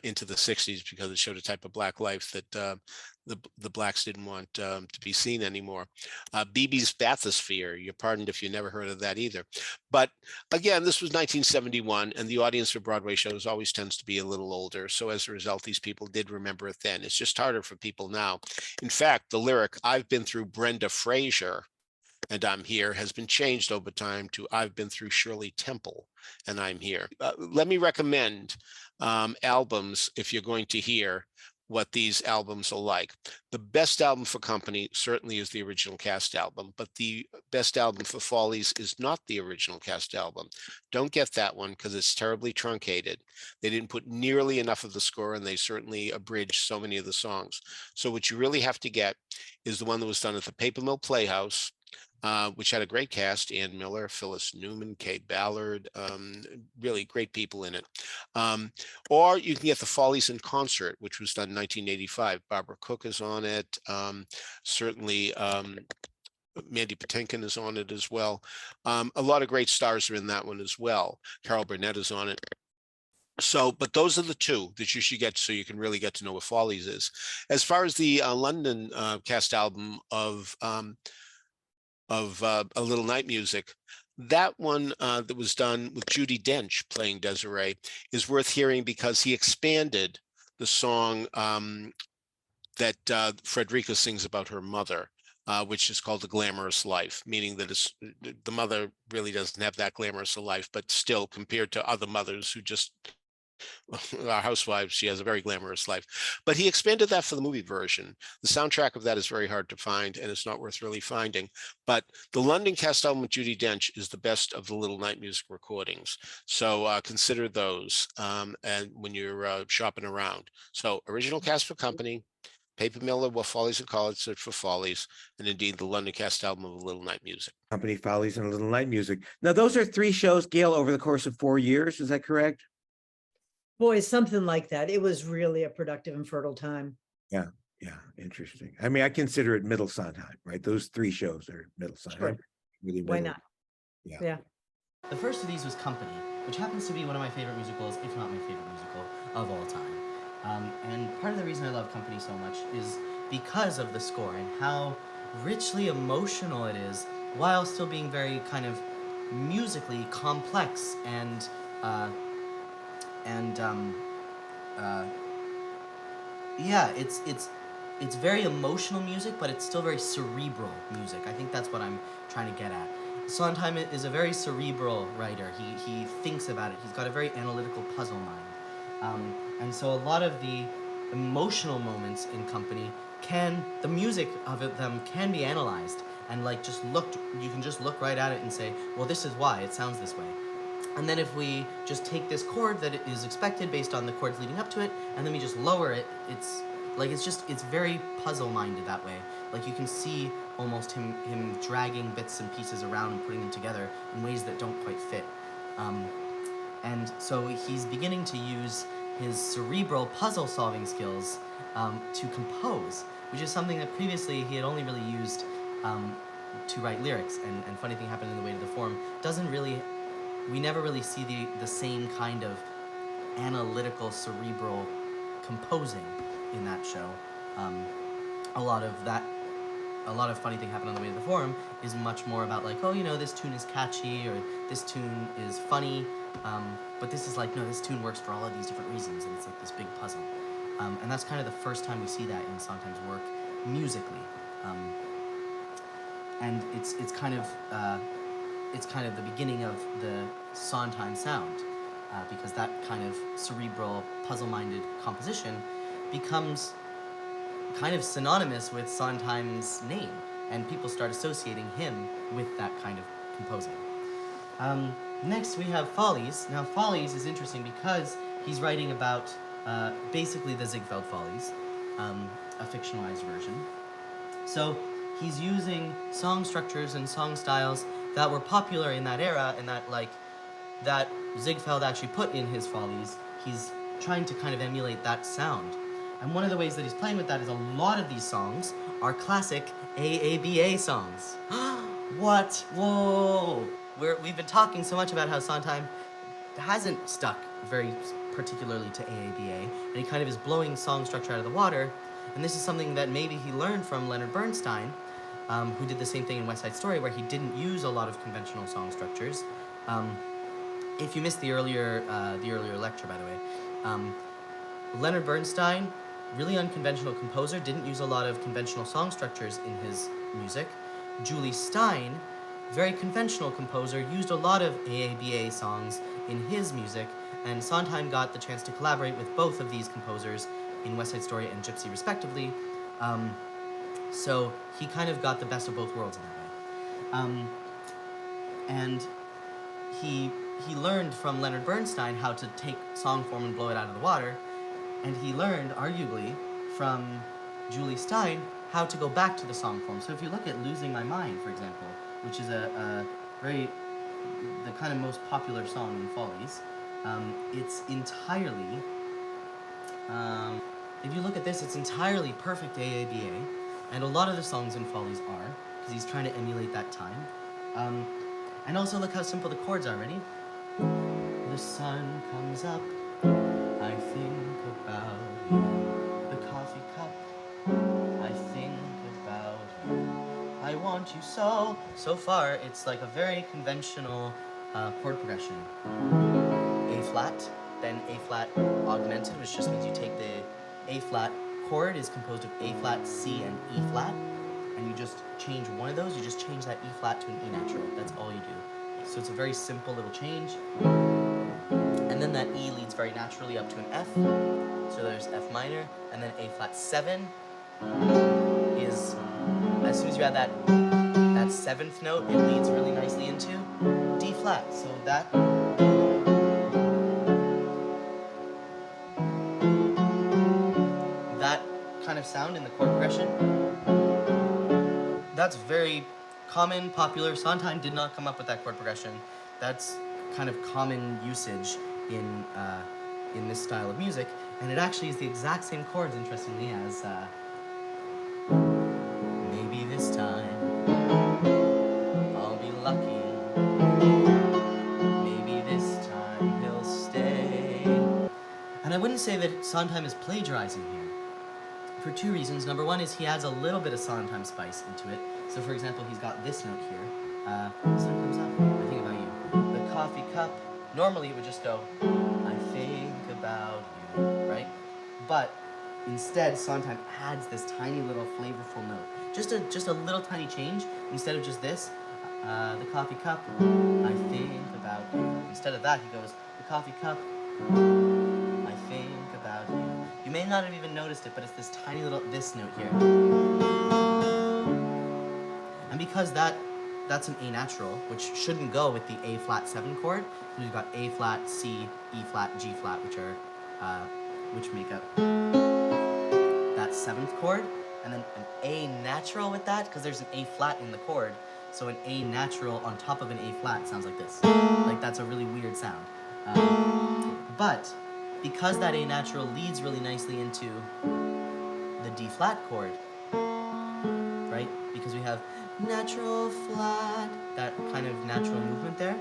into the 60s because it showed a type of black life that the blacks didn't want to be seen anymore. BB's Bathysphere, you're pardoned if you never heard of that either. But again, this was 1971, and the audience for Broadway shows always tends to be a little older. So as a result, these people did remember it then. It's just harder for people now. In fact, the lyric, I've been through Brenda Fraser and I'm here, has been changed over time to I've been through Shirley Temple and I'm here. Let me recommend albums if you're going to hear what these albums are like. The best album for Company certainly is the original cast album, but the best album for Follies is not the original cast album. Don't get that one because it's terribly truncated. They didn't put nearly enough of the score, and they certainly abridged so many of the songs. So what you really have to get is the one that was done at the Paper Mill Playhouse, which had a great cast: Ann Miller, Phyllis Newman, Kay Ballard, really great people in it. Or you can get the Follies in Concert, which was done in 1985. Barbara Cook is on it. Certainly Mandy Patinkin is on it as well. A lot of great stars are in that one as well. Carol Burnett is on it. So, but those are the two that you should get so you can really get to know what Follies is. As far as the London cast album of A Little Night Music, that one that was done with Judi Dench playing Desiree is worth hearing because he expanded the song that Frederica sings about her mother, which is called The Glamorous Life, meaning that the mother really doesn't have that glamorous a life, but still, compared to other mothers who just our housewives, she has a very glamorous life. But he expanded that for the movie version. The soundtrack of that is very hard to find, and it's not worth really finding. But the London cast album with Judi Dench is the best of the Little Night Music recordings. So consider those and when you're shopping around. So original cast for Company, Paper Miller, What Follies and College, search for Follies, and indeed the London cast album of A Little Night Music. Company, Follies, and A Little Night Music. Now, those are 3 shows, Gail, over the course of 4 years. Is that correct? Boy, something like that. It was really a productive and fertile time. Yeah, interesting. I mean, I consider it middle Sondheim, right? Those 3 shows are middle Sondheim. Sure. Really Why middle. not? Yeah. The first of these was Company, which happens to be one of my favorite musicals, if not my favorite musical of all time. And part of the reason I love Company so much is because of the score and how richly emotional it is, while still being very kind of musically complex and yeah, it's very emotional music, but it's still very cerebral music. I think that's what I'm trying to get at. Sondheim is a very cerebral writer. He thinks about it. He's got a very analytical puzzle mind. And so a lot of the emotional moments in Company the music of them can be analyzed and you can just look right at it and say, well, this is why it sounds this way. And then if we just take this chord that is expected based on the chords leading up to it, and then we just lower it, it's very puzzle-minded that way. Like you can see almost him dragging bits and pieces around and putting them together in ways that don't quite fit. And so he's beginning to use his cerebral puzzle-solving skills to compose, which is something that previously he had only really used to write lyrics. And funny thing happened in The Way to the Form we never really see the same kind of analytical, cerebral composing in that show. A lot of funny thing happened on The Way to the Forum is much more about like, oh, this tune is catchy or this tune is funny, but this is like, no, this tune works for all of these different reasons, and it's like this big puzzle. And that's kind of the first time we see that in Sondheim's work musically. And it's kind of the beginning of the Sondheim sound, because that kind of cerebral, puzzle-minded composition becomes kind of synonymous with Sondheim's name, and people start associating him with that kind of composing. Next we have Follies. Now Follies is interesting because he's writing about basically the Ziegfeld Follies, a fictionalized version. So he's using song structures and song styles that were popular in that era, and that Ziegfeld actually put in his Follies. He's trying to kind of emulate that sound. And one of the ways that he's playing with that is a lot of these songs are classic AABA songs. What? Whoa! We've been talking so much about how Sondheim hasn't stuck very particularly to AABA, and he kind of is blowing song structure out of the water. And this is something that maybe he learned from Leonard Bernstein, who did the same thing in West Side Story, where he didn't use a lot of conventional song structures. If you missed the earlier lecture, by the way, Leonard Bernstein, really unconventional composer, didn't use a lot of conventional song structures in his music. Julie Stein, very conventional composer, used a lot of AABA songs in his music, and Sondheim got the chance to collaborate with both of these composers in West Side Story and Gypsy, respectively. So he kind of got the best of both worlds in that way. And he learned from Leonard Bernstein how to take song form and blow it out of the water, and he learned, arguably, from Julie Stein how to go back to the song form. So if you look at Losing My Mind, for example, which is the kind of most popular song in Follies, it's entirely, if you look at this, it's entirely perfect AABA, and a lot of the songs in Follies are, because he's trying to emulate that time. And also look how simple the chords are, ready? The sun comes up, I think about you. The coffee cup, I think about you. I want you so. So far, it's like a very conventional chord progression. A flat, then A flat augmented, which just means you take the A flat chord is composed of A flat, C, and E flat, and you just change one of those, you just change that E flat to an E natural. That's all you do. So it's a very simple little change. And then that E leads very naturally up to an F. So there's F minor, and then A flat 7 is, as soon as you add that seventh note, it leads really nicely into D flat. So that kind of sound in the chord progression, that's very common, popular. Sondheim did not come up with that chord progression. That's kind of common usage in this style of music, and it actually is the exact same chords, interestingly, as maybe this time I'll be lucky, maybe this time he'll stay. And I wouldn't say that Sondheim is plagiarizing here, for two reasons. Number one is he adds a little bit of Sondheim spice into it. So for example, he's got this note here. Sun comes up, I think about you. The coffee cup, normally it would just go, I think about you, right? But instead, Sondheim adds this tiny little flavorful note. Just a little tiny change. Instead of just this, the coffee cup, I think about you. Instead of that, he goes, the coffee cup, I think about you. You may not have even noticed it, but it's this tiny little, this note here. And because that's an A natural, which shouldn't go with the A flat 7 chord, so we've got A flat, C, E flat, G flat, which make up that 7th chord, and then an A natural with that, because there's an A flat in the chord, so an A natural on top of an A flat sounds like this. Like, that's a really weird sound. But because that A natural leads really nicely into the D flat chord, right? Because we have natural flat, that kind of natural movement there.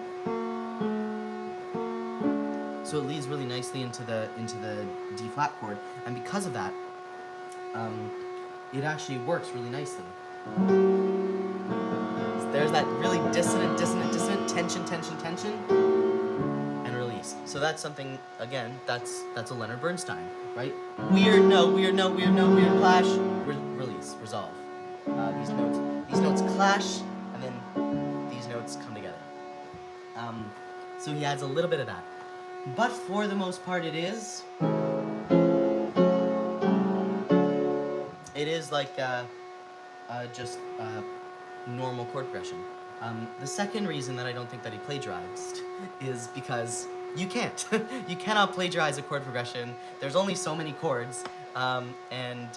So it leads really nicely into the D flat chord, and because of that, it actually works really nicely. So there's that really dissonant, tension, and release. So that's something, again, that's a Leonard Bernstein, right? Weird note, weird clash, release, resolve. These notes clash, and then these notes come together. So he adds a little bit of that. But for the most part, it it is like just normal chord progression. The second reason that I don't think that he plagiarized is because you can't. You cannot plagiarize a chord progression. There's only so many chords, and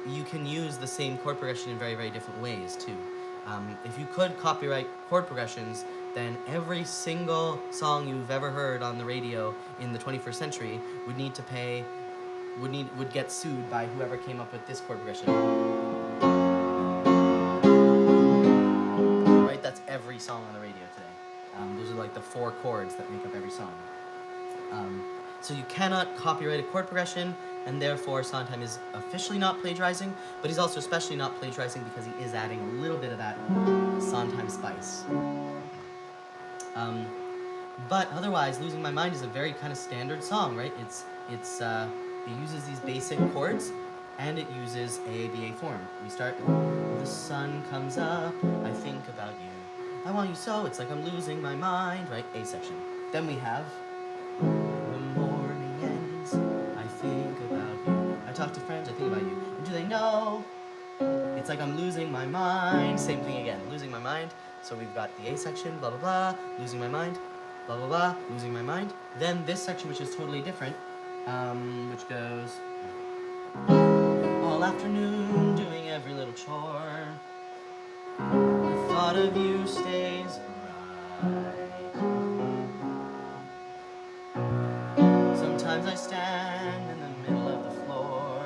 you can use the same chord progression in very, very different ways too. If you could copyright chord progressions, then every single song you've ever heard on the radio in the 21st century would get sued by whoever came up with this chord progression. Right, that's every song on the radio today. Those are like the 4 chords that make up every song. So you cannot copyright a chord progression, and therefore Sondheim is officially not plagiarizing, but he's also especially not plagiarizing because he is adding a little bit of that Sondheim spice. But otherwise, Losing My Mind is a very kind of standard song, right? It uses these basic chords, and it uses AABA form. We start, the sun comes up, I think about you. I want you so, it's like I'm losing my mind, right? A section. Then we have, the morning ends, I think about you. I talk to friends, I think about you. And do they know? It's like I'm losing my mind. Same thing again, losing my mind. So we've got the A section, blah, blah, blah, losing my mind, blah, blah, blah, losing my mind. Then this section, which is totally different, which goes, all afternoon doing every little chore. The thought of you stays right. Sometimes I stand in the middle of the floor.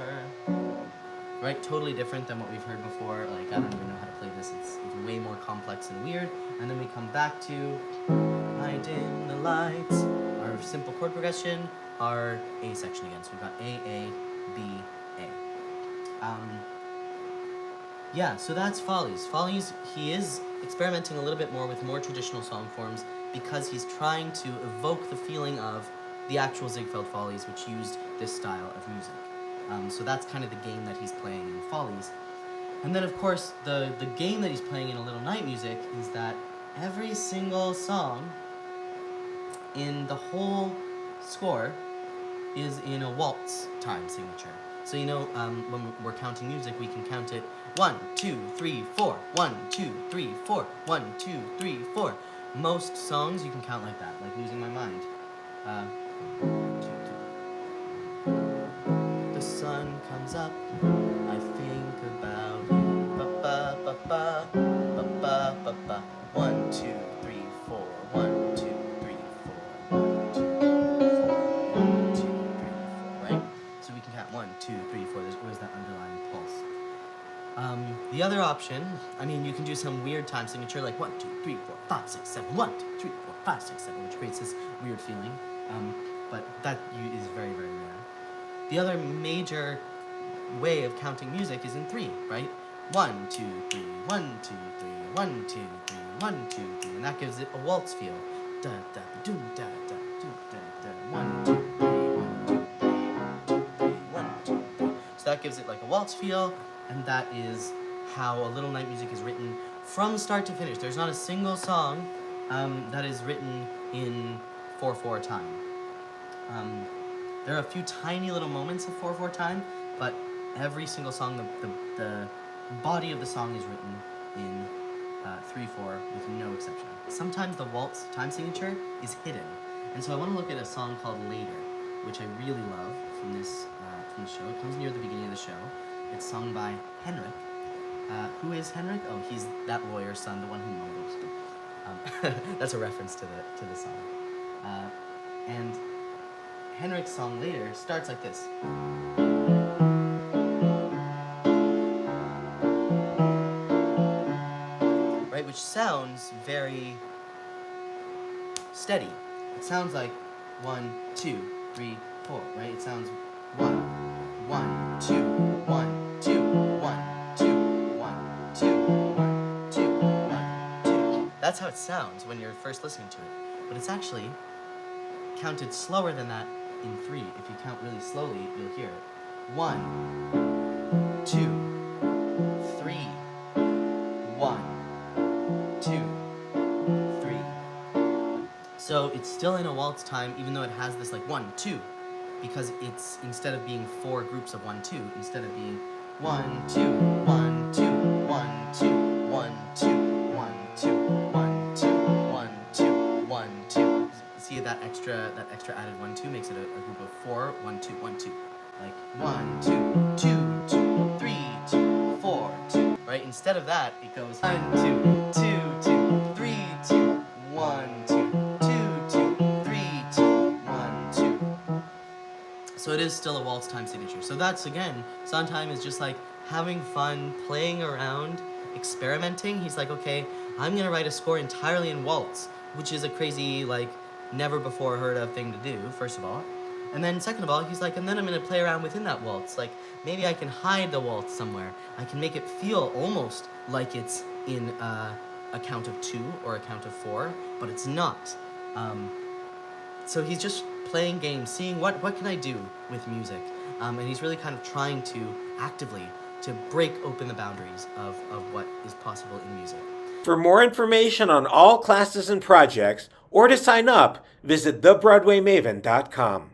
Right, totally different than what we've heard before. Like, I don't even know how to play this. It's way more complex and weird. And then we come back to I dim the lights. Our simple chord progression, our A section again. So we've got A, A, B, A. Yeah, so that's Follies. Follies, he is experimenting a little bit more with more traditional song forms because he's trying to evoke the feeling of the actual Ziegfeld Follies, which used this style of music. So that's kind of the game that he's playing in Follies. And then, of course, the game that he's playing in A Little Night Music is that every single song in the whole score is in a waltz time signature. So, you know, when we're counting music, we can count it 1, 2, 3, 4, 1, 2, 3, 4, 1, 2, 3, 4. Most songs you can count like that, like Losing My Mind. 2, 2. The sun comes up, I think about you. Ba ba ba ba, ba ba ba ba. 1, 2, 3, 4. 1, 2, 3, 4. 1, 2, 3, 4. 1, 2, 3, 4. Right? So we can count 1, 2, 3, 4. There's always that underlying pulse. The other option, I mean, you can do some weird time signature like 1, 2, 3, 4, 5, 6, 7. 1, 2, 3, 4, 5, 6, 7, which creates this weird feeling. But that is very, very rare. The other major way of counting music is in 3, right? 1, 2, 3, 1, 2, 3, 1, 2, 3, 1, 2, 3, and that gives it a waltz feel. Da da doom da da doom da da. 1, 2, 3, 1, 2, 3, 1, 2, 3, 1, 2, 3. So that gives it like a waltz feel, and that is how A Little Night Music is written from start to finish. There's not a single song that is written in 4/4 time. There are a few tiny little moments of 4/4 time, but every single song, the body of the song is written in 3/4 with no exception. Sometimes the waltz time signature is hidden, and so I want to look at a song called Later, which I really love from this show. It comes near the beginning of the show. It's sung by Henrik. Who is Henrik? Oh, he's that lawyer's son, the one who mumbles. That's a reference to the song. And Henrik's song Later starts like this. Right, which sounds very steady. It sounds like 1, 2, 3, 4, right? It sounds 1, 1, 2, 1, 2, 1, 2, 1, 2, 1, 2, 1, 2. That's how it sounds when you're first listening to it. But it's actually counted slower than that in 3. If you count really slowly, you'll hear it. 1, 2, 3, 1, 2, 3. So it's still in a waltz time, even though it has this like 1, 2, because it's, instead of being 4 groups of 1, 2, instead of being 1, 2, 1, 2, 1, 2, 1, 2, 1, 2, 1, 2, 1, 2, 1, 2. See that extra added 1, 2 makes it a group of 4, 1, 2, 1, 2. Like 1, 2, 2, 2, 3, 2, 4, 2. Right? Instead of that, it goes 1, 2, 2, 2, 3, 2, 1, 2, 2, 2, 3, 2, 1, 2. So it is still a waltz time signature. So that's, again, Sondheim is just like having fun, playing around, experimenting. He's like, okay, I'm gonna write a score entirely in waltz, which is a crazy, like, never before heard of thing to do, first of all. And then second of all, he's like, and then I'm gonna play around within that waltz. Like, maybe I can hide the waltz somewhere. I can make it feel almost like it's in a count of 2 or a count of 4, but it's not. So he's just playing games, seeing what can I do with music. And he's really kind of trying to actively to break open the boundaries of what is possible in music. For more information on all classes and projects, or to sign up, visit thebroadwaymaven.com.